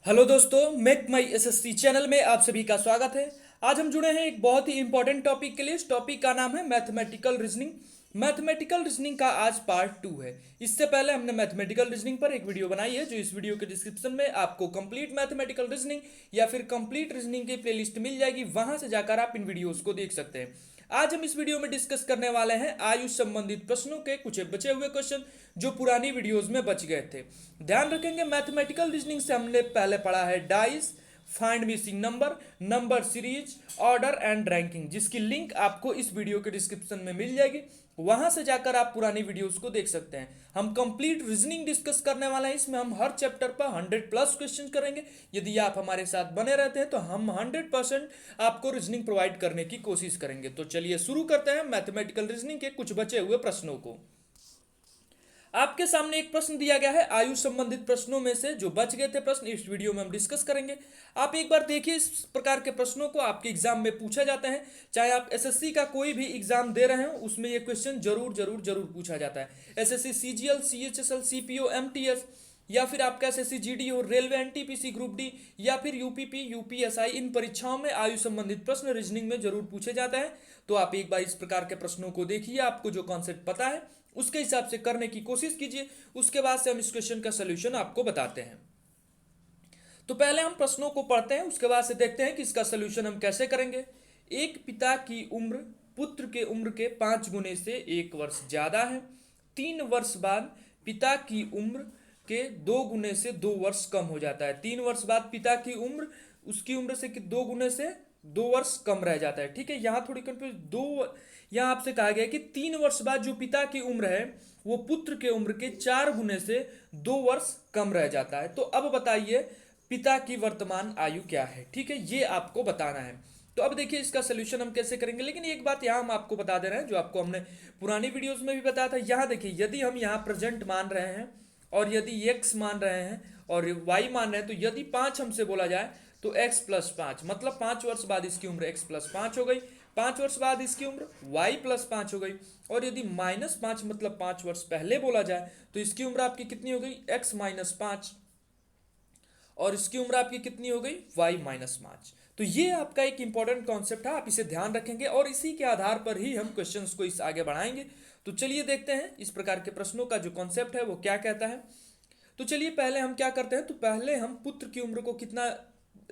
Hello दोस्तों, make माई SSC channel में आप सभी का स्वागत है। आज हम जुड़े हैं एक बहुत ही इंपॉर्टेंट टॉपिक के लिए। इस टॉपिक का नाम है मैथमेटिकल रीजनिंग। मैथमेटिकल रीजनिंग का आज पार्ट 2 है। इससे पहले हमने मैथमेटिकल रीजनिंग पर एक वीडियो बनाई है, जो इस वीडियो के डिस्क्रिप्शन में आपको कंप्लीट मैथमेटिकल रीजनिंग या फिर कंप्लीट रीजनिंग की प्लेलिस्ट मिल जाएगी। वहां से जाकर आप इन वीडियोस को देख सकते हैं। आज हम इस वीडियो में डिस्कस करने वाले हैं आयुष संबंधित प्रश्नों के कुछ बचे हुए क्वेश्चन जो पुरानी वीडियोस में बच गए थे। ध्यान रखेंगे, मैथमेटिकल रीजनिंग से हमने पहले पढ़ा है dice, find missing number, number series, order and ranking, जिसकी लिंक आपको इस वीडियो के डिस्क्रिप्शन में मिल जाएगी। वहां से जाकर आप पुरानी वीडियोस को देख सकते हैं। हम कंप्लीट रीजनिंग डिस्कस करने वाले हैं। इसमें हम हर चैप्टर पर 100+ क्वेश्चन करेंगे। यदि आप हमारे साथ बने रहते हैं तो हम 100% आपको रीजनिंग प्रोवाइड करने की कोशिश करेंगे। तो चलिए शुरू करते हैं मैथमेटिकल रीजनिंग के कुछ बचे हुए प्रश्नों को। आपके सामने एक प्रश्न दिया गया है आयु संबंधित प्रश्नों में से जो बच गए थे प्रश्न, इस वीडियो में हम डिस्कस करेंगे। आप एक बार देखिए, इस प्रकार के प्रश्नों को आपके एग्जाम में पूछा जाता है। चाहे आप एसएससी का कोई भी एग्जाम दे रहे हो, उसमें ये क्वेश्चन जरूर जरूर जरूर पूछा जाता है। SSC CGL, CHSL, CPO, MTS, या फिर आपका एसएससी जीडी हो, रेलवे एनटीपीसी ग्रुप डी, या फिर यूपीपी, यूपीएसआई, इन परीक्षाओं में आयु संबंधित प्रश्न रीजनिंग में जरूर पूछे जाता है। तो आप एक बार इस प्रकार के प्रश्नों को देखिए, आपको जो कॉन्सेप्ट पता है उसके हिसाब से करने की कोशिश कीजिए। उसके बाद से हम इस क्वेश्चन का सोल्यूशन आपको बताते हैं। तो पहले हम प्रश्नों को पढ़ते हैं, उसके बाद से देखते हैं कि इसका सोल्यूशन हम कैसे करेंगे। एक पिता की उम्र पुत्र के उम्र के 5 गुने से 1 वर्ष ज्यादा है। 3 वर्ष बाद पिता की उम्र के 2 गुने से 2 वर्ष कम हो जाता है। 3 वर्ष बाद पिता की उम्र उसकी उम्र से 2 गुने से 2 वर्ष कम रह जाता है। ठीक है, यहाँ थोड़ी कंफ्यूज यहाँ आपसे कहा गया कि 3 वर्ष बाद जो पिता की उम्र है वो पुत्र के उम्र के 4 गुने से 2 वर्ष कम रह जाता है। तो अब बताइए पिता की वर्तमान आयु क्या है। ठीक है, ये आपको बताना है। तो अब देखिए इसका सोल्यूशन हम कैसे करेंगे। लेकिन एक बात यहाँ हम आपको बता दे रहे हैं जो आपको हमने पुरानी वीडियोस में भी बताया था। यहाँ देखिए, यदि हम यहाँ प्रेजेंट मान रहे हैं और यदि x मान रहे हैं और y मान रहे हैं, तो यदि 5 हमसे बोला जाए तो x+5, मतलब 5 वर्ष बाद इसकी उम्र x+5 हो गई। 5 वर्ष बाद इसकी उम्र y+5 हो गई। और यदि -5 मतलब 5 वर्ष पहले बोला जाए तो इसकी उम्र आपकी कितनी हो गई x-5, और इसकी उम्र आपकी कितनी हो गई y-5। तो ये आपका एक इंपॉर्टेंट कॉन्सेप्ट है, आप इसे ध्यान रखेंगे और इसी के आधार पर ही हम क्वेश्चंस को इस आगे बढ़ाएंगे। तो चलिए देखते हैं इस प्रकार के प्रश्नों का जो कॉन्सेप्ट है वो क्या कहता है। तो चलिए पहले हम क्या करते हैं, तो पहले हम पुत्र की उम्र को कितना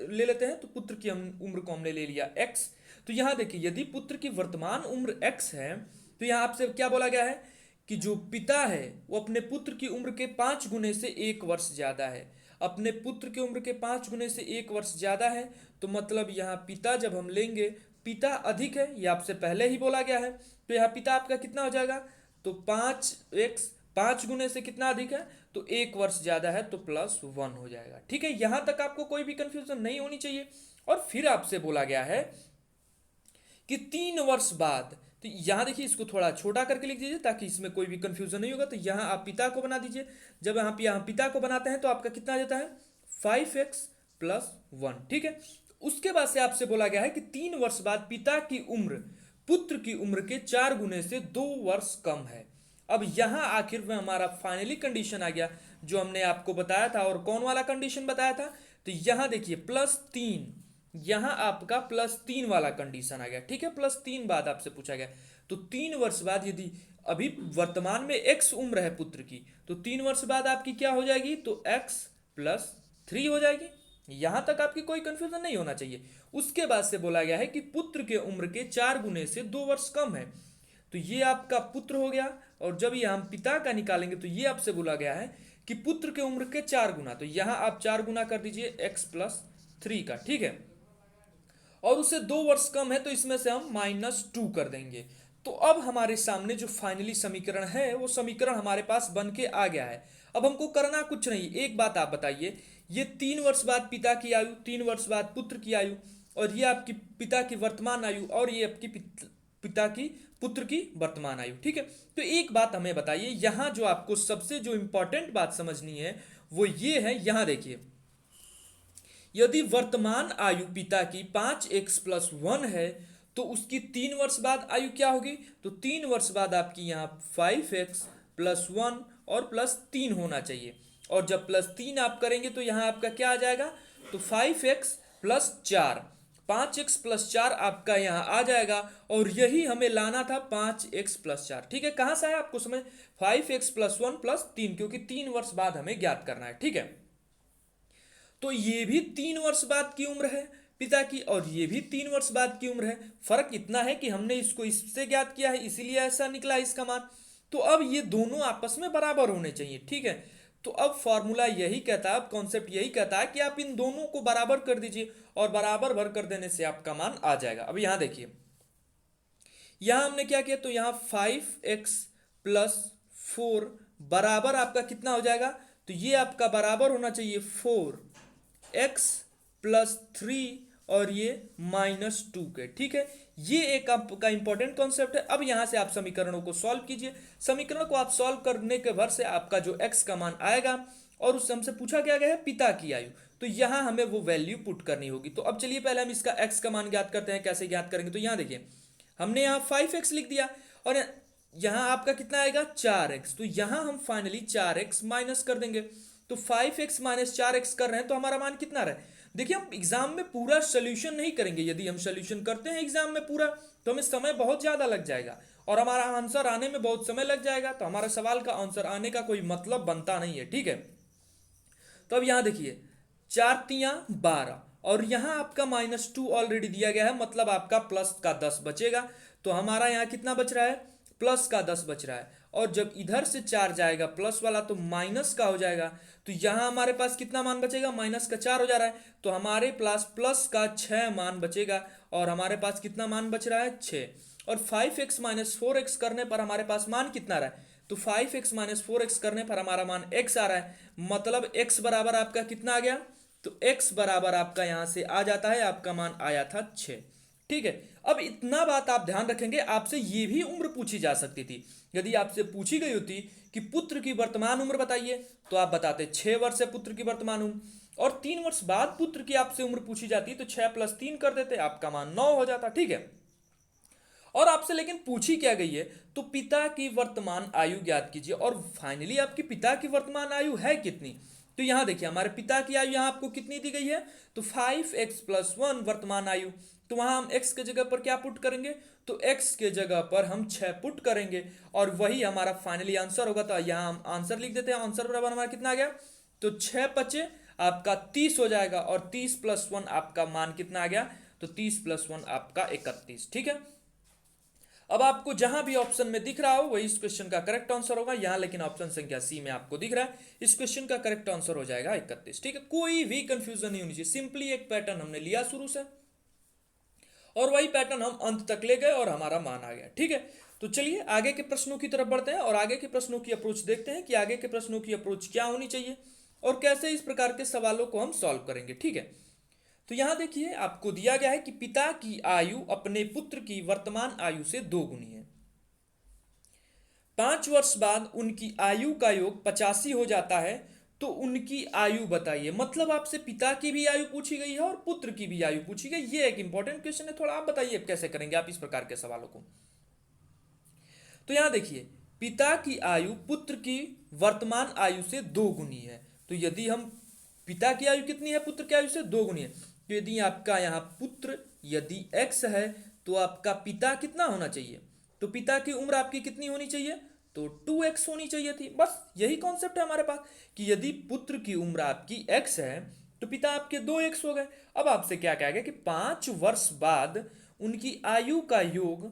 ले लेते हैं। तो पुत्र की उम्र को हमने ले लिया x। तो यहाँ देखिए, यदि पुत्र की वर्तमान उम्र x है तो यहाँ आपसे क्या बोला गया है कि जो पिता है वो अपने पुत्र की उम्र के 5 गुने से 1 वर्ष ज्यादा है। अपने पुत्र की उम्र के 5 गुने से 1 वर्ष ज्यादा है, तो मतलब यहाँ पिता जब हम लेंगे, पिता अधिक है, ये आपसे पहले ही बोला गया है। तो यहाँ पिता आपका कितना हो जाएगा, तो 5x 5 गुने से कितना अधिक है, तो 1 वर्ष ज्यादा है, तो +1 हो जाएगा। ठीक है, यहां तक आपको कोई भी कंफ्यूजन नहीं होनी चाहिए। और फिर आपसे बोला गया है कि 3 वर्ष बाद, तो यहां देखिए इसको थोड़ा छोटा करके लिख दीजिए ताकि इसमें कोई भी कंफ्यूजन नहीं होगा। तो यहां आप पिता को बना दीजिए। जब यहाँ पिता को बनाते हैं तो आपका कितना आ जाता है 5x+1। ठीक है, उसके बाद से आपसे बोला गया है कि 3 वर्ष बाद पिता की उम्र पुत्र की उम्र के 4 गुने से 2 वर्ष कम है। अब यहां आखिर में हमारा फाइनली कंडीशन आ गया जो हमने आपको बताया था। और कौन वाला कंडीशन बताया था, तो यहां देखिए +3, यहां आपका +3 वाला कंडीशन आ गया। ठीक है, +3 बाद आपसे पूछा गया। तो 3 वर्ष बाद यदि अभी वर्तमान में x उम्र है पुत्र की, तो 3 वर्ष बाद आपकी क्या हो जाएगी, तो x+3 हो जाएगी। यहां तक आपकी कोई कंफ्यूजन नहीं होना चाहिए। उसके बाद से बोला गया है कि पुत्र के उम्र के 4 गुने से 2 वर्ष कम है। तो ये आपका पुत्र हो गया। और जब ये हम पिता का निकालेंगे तो ये आपसे बोला गया है कि पुत्र के उम्र के 4 गुना, तो यहां आप 4 गुना कर दीजिए x+3 का। ठीक है, और उससे 2 वर्ष कम है तो इसमें से हम -2 कर देंगे। तो अब हमारे सामने जो फाइनली समीकरण है वो समीकरण हमारे पास बन के आ गया है। अब हमको करना कुछ नहीं, एक बात आप बताइए, ये 3 वर्ष बाद पिता की आयु, 3 वर्ष बाद पुत्र की आयु, और ये आपकी पिता की वर्तमान आयु, और ये आपकी पिता की पुत्र की वर्तमान आयु। ठीक है, तो एक बात हमें बताइए, यहां जो आपको सबसे जो इंपॉर्टेंट बात समझनी है वो ये है। यहां देखिए, यदि वर्तमान आयु पिता की 5x+1 है तो उसकी 3 वर्ष बाद आयु क्या होगी, तो 3 वर्ष बाद आपकी यहाँ 5x+1 और +3 होना चाहिए। और जब +3 आप करेंगे तो यहाँ आपका क्या आ जाएगा, तो 5x + 4, 5x + 4 आपका यहाँ आ जाएगा। और यही हमें लाना था 5x + 4। ठीक है, कहाँ से आया आपको समझ, 5x + 1 + 3, क्योंकि 3 वर्ष बाद हमें ज्ञात करना है। ठीक है, तो ये भी 3 वर्ष बाद की उम्र है पिता की, और ये भी 3 वर्ष बाद की उम्र है। फर्क इतना है कि हमने इसको इससे ज्ञात किया है, इसीलिए ऐसा निकला इसका मान। तो अब ये दोनों आपस में बराबर होने चाहिए। ठीक है, तो अब फॉर्मूला यही कहता है, अब कॉन्सेप्ट यही कहता है कि आप इन दोनों को बराबर कर दीजिए, और बराबर भर कर देने से आपका मान आ जाएगा। अब यहाँ देखिए, यहाँ हमने क्या किया, तो यहाँ 5x + 4 बराबर आपका कितना हो जाएगा, तो ये आपका बराबर होना चाहिए 4x + 3 और ये -2 के। ठीक है, ये एक आपका इंपॉर्टेंट कॉन्सेप्ट है। अब यहाँ से आप समीकरणों को सॉल्व कीजिए। समीकरण को आप सॉल्व करने के भर से आपका जो x का मान आएगा, और उस हमसे पूछा क्या गया है, पिता की आयु, तो यहाँ हमें वो वैल्यू पुट करनी होगी। तो अब चलिए पहले हम इसका x का मान ज्ञात करते हैं। कैसे ज्ञात करेंगे, तो यहाँ देखिए, हमने यहाँ 5x लिख दिया, और यहाँ आपका कितना आएगा, 4x। तो यहाँ हम फाइनली 4x माइनस कर देंगे। तो 5x - 4x कर रहे हैं, तो हमारा मान कितना रहे। देखिए, हम एग्जाम में पूरा सोल्यूशन नहीं करेंगे। यदि हम सोल्यूशन करते हैं एग्जाम में पूरा, तो हमें समय बहुत ज़्यादा लग जाएगा, और हमारा आंसर आने में बहुत समय लग जाएगा। तो हमारे सवाल का आंसर आने का कोई मतलब बनता नहीं है। ठीक है, तो अब यहाँ देखिए, 4 तियाँ 12, और यहाँ आपका -2 ऑलरेडी दिया गया है, मतलब आपका प्लस का 10 बचेगा। तो हमारा यहाँ कितना बच रहा है, प्लस का 10 बच रहा है। और जब इधर से 4 जाएगा प्लस वाला, तो माइनस का हो जाएगा। तो यहाँ हमारे पास कितना मान बचेगा, -4 हो जा रहा है। तो हमारे पास प्लस का 6 मान बचेगा, और हमारे पास कितना मान बच रहा है, 6। और 5x - 4x करने पर हमारे पास मान कितना रहा है, तो 5x - 4x करने पर हमारा मान x आ रहा है। मतलब x बराबर आपका कितना आ गया, तो x बराबर आपका यहाँ से आ जाता है, आपका मान आया था 6। ठीक है, अब इतना बात आप ध्यान रखेंगे, आपसे ये भी उम्र पूछी जा सकती थी। यदि आपसे पूछी गई होती कि पुत्र की वर्तमान उम्र बताइए, तो आप बताते 6 वर्ष है पुत्र की वर्तमान उम्र, और 3 वर्ष बाद पुत्र की आपसे उम्र पूछी जाती तो 6 + 3 कर देते, आपका मान 9 हो जाता। ठीक है, और आपसे लेकिन पूछी क्या गई है, तो पिता की वर्तमान आयु ज्ञात कीजिए। और फाइनली आपकी पिता की वर्तमान आयु है कितनी, तो यहां देखिए, हमारे पिता की आयु यहां आपको कितनी दी गई है, तो 5x + 1 वर्तमान आयु। तो वहां हम x के जगह पर क्या पुट करेंगे, तो x के जगह पर हम 6 पुट करेंगे, और वही हमारा फाइनली आंसर होगा। तो यहां हम आंसर लिख देते हैं। आंसर बराबर हमारा कितना आ गया, तो 6 × 5 आपका 30 हो जाएगा, और 30 + 1 आपका मान कितना आ गया, तो 30 + 1 आपका 31। ठीक है, अब आपको जहां भी ऑप्शन में दिख रहा हो वही इस क्वेश्चन का करेक्ट आंसर होगा। यहां लेकिन ऑप्शन संख्या सी में आपको दिख रहा है, इस क्वेश्चन का करेक्ट आंसर हो जाएगा 31। ठीक है, कोई भी कंफ्यूजन नहीं होनी चाहिए। सिंपली एक पैटर्न हमने लिया शुरू से, और वही पैटर्न हम अंत तक ले गए, और हमारा मान आ गया। ठीक है, तो चलिए आगे के प्रश्नों की तरफ बढ़ते हैं, और आगे के प्रश्नों की अप्रोच देखते हैं कि आगे के प्रश्नों की अप्रोच क्या होनी चाहिए, और कैसे इस प्रकार के सवालों को हम सॉल्व करेंगे। ठीक है, तो यहां देखिए, आपको दिया गया है कि पिता की आयु अपने पुत्र की वर्तमान आयु से 2 गुनी है। 5 वर्ष बाद उनकी आयु का योग 85 हो जाता है, तो उनकी आयु बताइए। मतलब आपसे पिता की भी आयु पूछी गई है और पुत्र की भी आयु पूछी गई। ये एक इंपॉर्टेंट क्वेश्चन है, थोड़ा आप बताइए कैसे करेंगे आप इस प्रकार के सवालों को। तो यहां देखिए, पिता की आयु पुत्र की वर्तमान आयु से 2 गुनी है। तो यदि हम, पिता की आयु कितनी है, पुत्र की आयु से 2 गुनी है, तो यदि आपका यहाँ पुत्र यदि x है, तो आपका पिता कितना होना चाहिए, तो पिता की उम्र आपकी कितनी होनी चाहिए, तो 2x होनी चाहिए थी। बस यही कॉन्सेप्ट है हमारे पास, कि यदि पुत्र की उम्र आपकी x है, तो पिता आपके 2x हो गए। अब आपसे क्या कहा गया कि 5 वर्ष बाद उनकी आयु का योग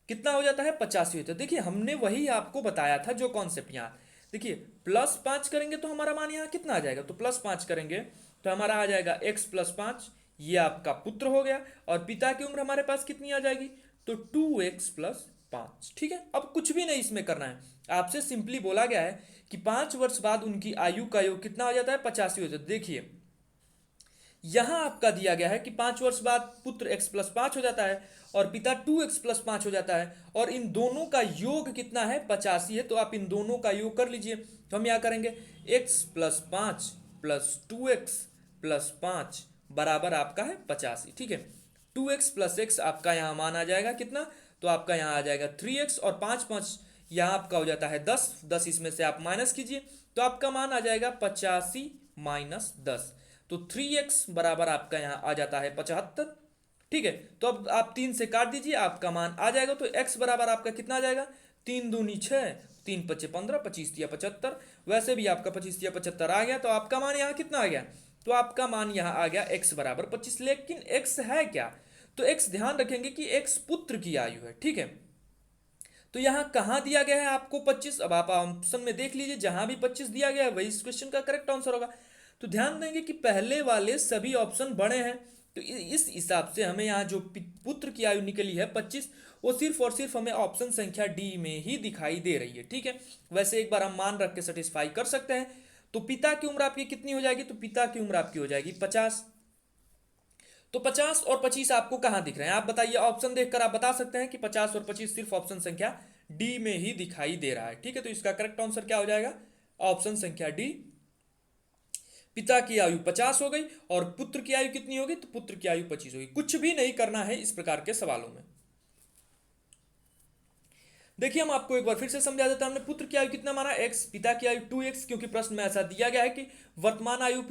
कितना हो जाता है, 85 होता है। देखिए, हमने वही आपको बताया था जो कॉन्सेप्ट यहाँ, देखिए +5 करेंगे तो हमारा मान यहाँ कितना आ जाएगा, तो +5 करेंगे तो हमारा आ जाएगा x + 5, ये आपका पुत्र हो गया, और पिता की उम्र हमारे पास कितनी आ जाएगी, तो 2x + 5। ठीक है, अब कुछ भी नहीं इसमें करना है, आपसे सिंपली बोला गया है कि 5 वर्ष बाद उनकी आयु का योग कितना हो जाता है, 85 हो जाता है। देखिए, यहां आपका दिया गया है कि 5 वर्ष बाद पुत्र x + 5 हो जाता है, और पिता 2x + 5 हो जाता है, और इन दोनों का योग कितना है, 85 है। तो आप इन दोनों का योग कर लीजिए। तो हम यहाँ करेंगे x + 5 + 2x + 5 बराबर आपका है 85। ठीक है, 2x + x आपका यहाँ मान आ जाएगा कितना, तो आपका यहाँ आ जाएगा 3x, और 5 5 यहाँ आपका हो जाता है 10, 10 इसमें से आप माइनस कीजिए तो आपका मान आ जाएगा 85 माइनस 10, तो 3x बराबर आपका यहाँ आ जाता है 75। ठीक है, तो अब आप 3 से काट दीजिए, आपका मान आ जाएगा, तो x बराबर आपका कितना आ जाएगा, 3 दूनी 6, 3 पचे 15, 25 या 75, वैसे भी आपका 25 या 75 आ गया, तो आपका मान यहाँ कितना आ गया, तो आपका मान यहाँ आ गया x बराबर 25। लेकिन x है क्या, तो x ध्यान रखेंगे कि x पुत्र की आयु है। ठीक है, तो यहाँ कहाँ दिया गया है आपको 25, अब आप ऑप्शन में देख लीजिए, जहां भी 25 दिया गया है वही इस क्वेश्चन का करेक्ट आंसर होगा। तो ध्यान देंगे कि पहले वाले सभी ऑप्शन बड़े हैं, तो इस हिसाब से हमें यहाँ जो पुत्र की आयु निकली है 25, वो सिर्फ और सिर्फ हमें ऑप्शन संख्या डी में ही दिखाई दे रही है। ठीक है, वैसे एक बार हम मान रख के सेटिस्फाई कर सकते हैं। तो पिता की उम्र आपकी कितनी हो जाएगी, तो पिता की उम्र आपकी हो जाएगी 50। तो 50 और 25 आपको कहां दिख रहे हैं, आप बताइए, ऑप्शन देखकर आप बता सकते हैं कि 50 और 25 सिर्फ ऑप्शन संख्या डी में ही दिखाई दे रहा है। ठीक है, तो इसका करेक्ट आंसर क्या हो जाएगा, ऑप्शन संख्या डी। पिता की आयु 50 हो गई और पुत्र की आयु कितनी होगी, तो पुत्र की आयु 25 होगी। कुछ भी नहीं करना है इस प्रकार के सवालों में। देखिए हम आपको एक बार फिर से समझा देते हैं। हमने पुत्र की आयु कितना माना, x, पिता की आयु 2x, क्योंकि प्रश्न में ऐसा दिया गया है कि वर्तमान आयु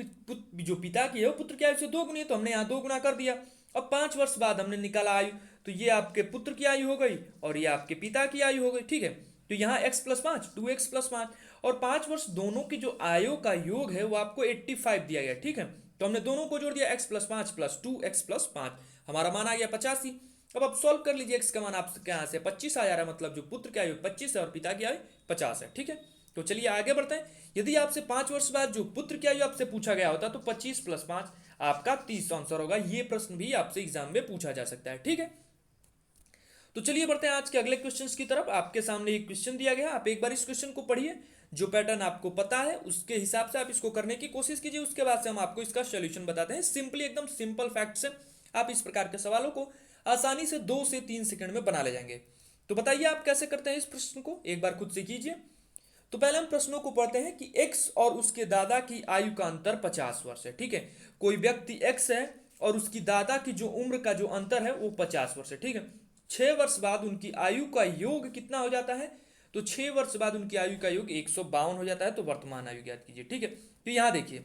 जो पिता की है वो पुत्र की आयु से 2 गुनी है, तो हमने यहाँ 2 गुना कर दिया। अब 5 वर्ष बाद हमने निकाला आयु, तो ये आपके पुत्र की आयु हो गई और ये आपके पिता की आयु हो गई। ठीक है, तो यहाँ x प्लस 5, 2x प्लस 5 और 5 वर्ष दोनों की जो आयु का योग है वो आपको 85 दिया गया। ठीक है, तो हमने दोनों को जोड़ दिया, x plus 5 plus 2x plus 5, हमारा मान आ गया 85। अब आप सॉल्व कर लीजिए, x का मान आपके यहाँ से 25 आ जा रहा है, मतलब जो पुत्र की आयु 25 है और पिता की आयु 50 है। ठीक है, तो चलिए आगे बढ़ते हैं। यदि आपसे 5 वर्ष बाद जो पुत्र की आयु आपसे पूछा गया होता तो 25 प्लस 5 आपका 30 आंसर होगा। ये प्रश्न भी आपसे एग्जाम में पूछा जा सकता है। ठीक है, तो चलिए बढ़ते हैं आज के अगले क्वेश्चंस की तरफ। आपके सामने एक क्वेश्चन दिया गया, आप एक बार इस क्वेश्चन को पढ़िए, जो पैटर्न आपको पता है उसके हिसाब से आप इसको करने की कोशिश कीजिए, उसके बाद से हम आपको इसका सोल्यूशन बताते हैं। सिंपली एकदम सिंपल फैक्ट से आप इस प्रकार के सवालों को आसानी से 2 से 3 सेकंड में बना ले जाएंगे। तो बताइए आप कैसे करते हैं इस प्रश्न को, एक बार खुद से कीजिए। तो पहले हम प्रश्नों को पढ़ते हैं कि x और उसके दादा की आयु का अंतर 50 वर्ष है। ठीक है, कोई व्यक्ति x है और उसकी दादा की जो उम्र का जो अंतर है वो 50 वर्ष है। ठीक है, 6 वर्ष बाद उनकी आयु का योग कितना हो जाता है, तो 6 वर्ष बाद उनकी आयु का योग 152 हो जाता है। तो वर्तमान आयु ज्ञात कीजिए। ठीक है, तो यहां देखिए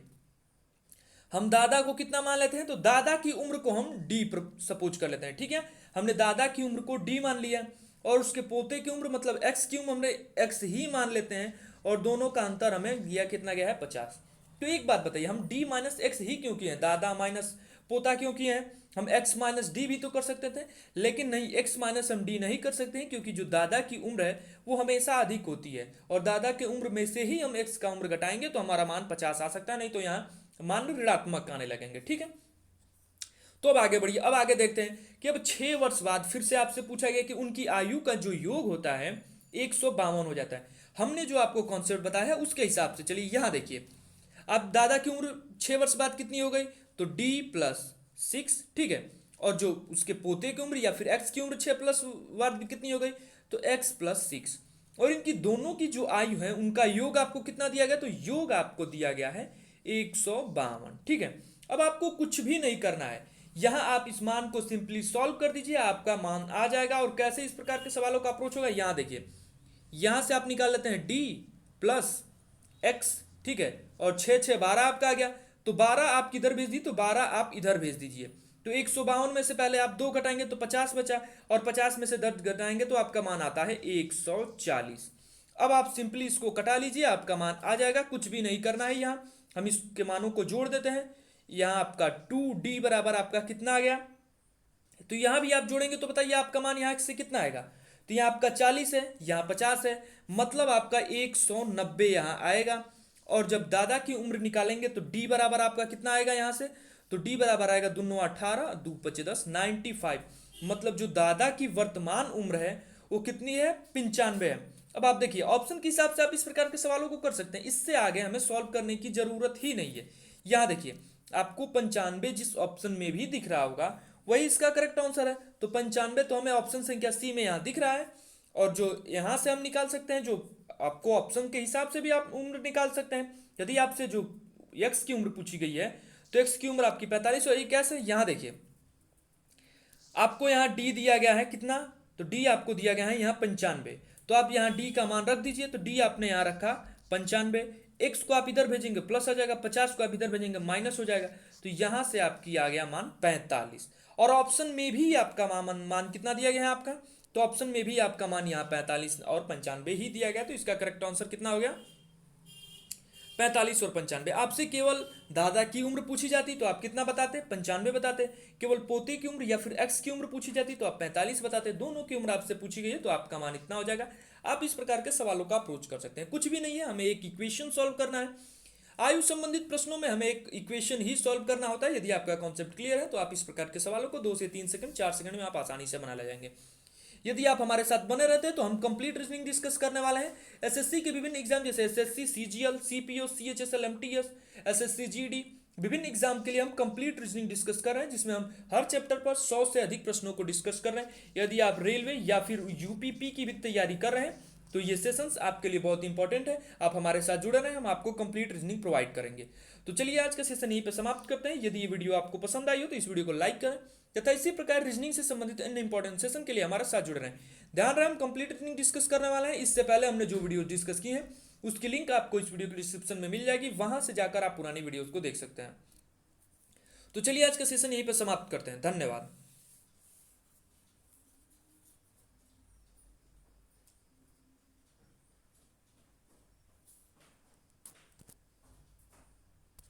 हम दादा को कितना मान लेते हैं, तो दादा की उम्र को हम डी सपोज कर लेते हैं। ठीक है, हमने दादा की उम्र को डी मान लिया और उसके पोते की उम्र मतलब एक्स की उम्र हमने एक्स ही मान लेते हैं और दोनों का अंतर हमें दिया कितना गया है 50। तो एक बात बताइए, हम डी माइनस एक्स ही क्यों किए हैं, दादा माइनस पोता क्यों किए हैं, हम x माइनस डी भी तो कर सकते थे, लेकिन नहीं, x माइनस हम डी नहीं कर सकते हैं, क्योंकि जो दादा की उम्र है वो हमेशा अधिक होती है और दादा की उम्र में से ही हम x का उम्र घटाएंगे तो हमारा मान 50 आ सकता है, नहीं तो यहाँ मान ऋणात्मक आने लगेंगे। ठीक है, तो अब आगे बढ़िए। अब आगे देखते हैं कि अब 6 वर्ष बाद फिर से आपसे पूछा गया कि उनकी आयु का जो योग होता है 152 हो जाता है। हमने जो आपको कॉन्सेप्ट बताया है उसके हिसाब से चलिए यहाँ देखिए, अब दादा की उम्र 6 वर्ष बाद कितनी हो गई, तो d प्लस 6। ठीक है, और जो उसके पोते की उम्र या फिर x की उम्र 6 प्लस बाद कितनी हो गई, तो x प्लस 6, और इनकी दोनों की जो आयु है उनका योग आपको कितना दिया गया, तो योग आपको दिया गया है 152। ठीक है, अब आपको कुछ भी नहीं करना है, यहां आप इस मान को सिंपली सॉल्व कर दीजिए, आपका मान आ जाएगा। और कैसे इस प्रकार के सवालों का अप्रोच होगा, यहां देखिए, यहां से आप निकाल लेते हैं d प्लस x। ठीक है, और 6 6 12 आपका आ गया, तो 12 आप किधर भेज दी, तो 12 आप इधर भेज दीजिए। तो 152 में से पहले आप 2 घटाएंगे तो 50 बचा, और 50 में से 10 घटाएंगे तो आपका मान आता है 140। अब आप सिंपली इसको कटा लीजिए, आपका मान आ जाएगा। कुछ भी नहीं करना है, यहाँ हम इसके मानों को जोड़ देते हैं। यहाँ आपका 2d बराबर आपका कितना आ गया, तो यहाँ भी आप जोड़ेंगे तो बताइए आपका मान यहाँ से कितना आएगा, तो यहाँ आपका 40 है, यहाँ 50 है, मतलब आपका 190 यहाँ आएगा। और जब दादा की उम्र निकालेंगे तो d बराबर आपका कितना आएगा यहाँ से, तो d बराबर आएगा 2 9 18, 2 5 10, 95। मतलब जो दादा की वर्तमान उम्र है वो कितनी है, 95 है। अब आप देखिए ऑप्शन के हिसाब से आप इस प्रकार के सवालों को कर सकते हैं, इससे आगे हमें सॉल्व करने की जरूरत ही नहीं है। यहाँ देखिए आपको 95 जिस ऑप्शन में भी दिख रहा होगा वही इसका करेक्ट आंसर है, तो 95 तो हमें ऑप्शन संख्या सी में यहाँ दिख रहा है। और जो यहाँ से हम निकाल सकते हैं, जो आपको ऑप्शन के हिसाब से भी आप उम्र निकाल सकते हैं। यदि आपसे जो x की उम्र पूछी गई है तो x की उम्र आपकी 45 होगी। कैसे, यहाँ देखिए आपको यहाँ d दिया गया है कितना, तो d आपको दिया गया है यहाँ 95, तो आप यहाँ डी का मान रख दीजिए। तो डी आपने यहाँ रखा 95, एक्स को आप इधर भेजेंगे प्लस आ जाएगा, 50 को आप इधर भेजेंगे माइनस हो जाएगा। तो यहाँ से आपकी आ गया मान 45। और ऑप्शन में भी आपका मान कितना दिया गया है आपका, तो ऑप्शन में भी आपका मान यहाँ 45 और 95 ही दिया गया। तो इसका करेक्ट आंसर कितना हो गया, 45 और 95। आपसे केवल दादा की उम्र पूछी जाती तो आप कितना बताते, 95 बताते। केवल पोते की उम्र या फिर एक्स की उम्र पूछी जाती तो आप 45 बताते। दोनों की उम्र आपसे पूछी गई है तो आपका मान इतना हो जाएगा। आप इस प्रकार के सवालों का अप्रोच कर सकते हैं। कुछ भी नहीं है, हमें एक इक्वेशन सॉल्व करना है। आयु संबंधित प्रश्नों में हमें एक इक्वेशन ही सॉल्व करना होता है। यदि आपका कॉन्सेप्ट क्लियर है तो आप इस प्रकार के सवालों को 2 से 3 सेकंड 4 सेकंड में आप आसानी से बना ले जाएंगे। यदि आप हमारे साथ बने रहते हैं तो हम कंप्लीट रीजनिंग डिस्कस करने वाले हैं। एसएससी के विभिन्न एग्जाम जैसे SSC, CGL, CPO, CHSL, MTS, SSC GD, विभिन्न एग्जाम के लिए हम कंप्लीट रीजनिंग डिस्कस कर रहे हैं, जिसमें हम हर चैप्टर पर 100 से अधिक प्रश्नों को डिस्कस कर रहे हैं। यदि आप रेलवे या फिर यूपीपी की भी तैयारी कर रहे हैं तो ये सेशंस आपके लिए बहुत इंपॉर्टेंट है। आप हमारे साथ जुड़े रहें, हम आपको कंप्लीट रीजनिंग प्रोवाइड करेंगे। तो चलिए आज का सेशन यहीं पे समाप्त करते हैं। यदि ये वीडियो आपको पसंद आई हो तो इस वीडियो को लाइक करें तथा इसी प्रकार रीजनिंग से संबंधित अन्य इंपॉर्टेंट सेशन के लिए हमारे साथ जुड़े रहें। ध्यान रहे हम कंप्लीट रीजनिंग डिस्कस करने वाले हैं। इससे पहले हमने जो वीडियो डिस्कस की है उसकी लिंक आपको इस वीडियो के डिस्क्रिप्शन में मिल जाएगी, वहां से जाकर आप पुरानी वीडियोस को देख सकते हैं। तो चलिए आज का सेशन यहीं पर समाप्त करते हैं। धन्यवाद।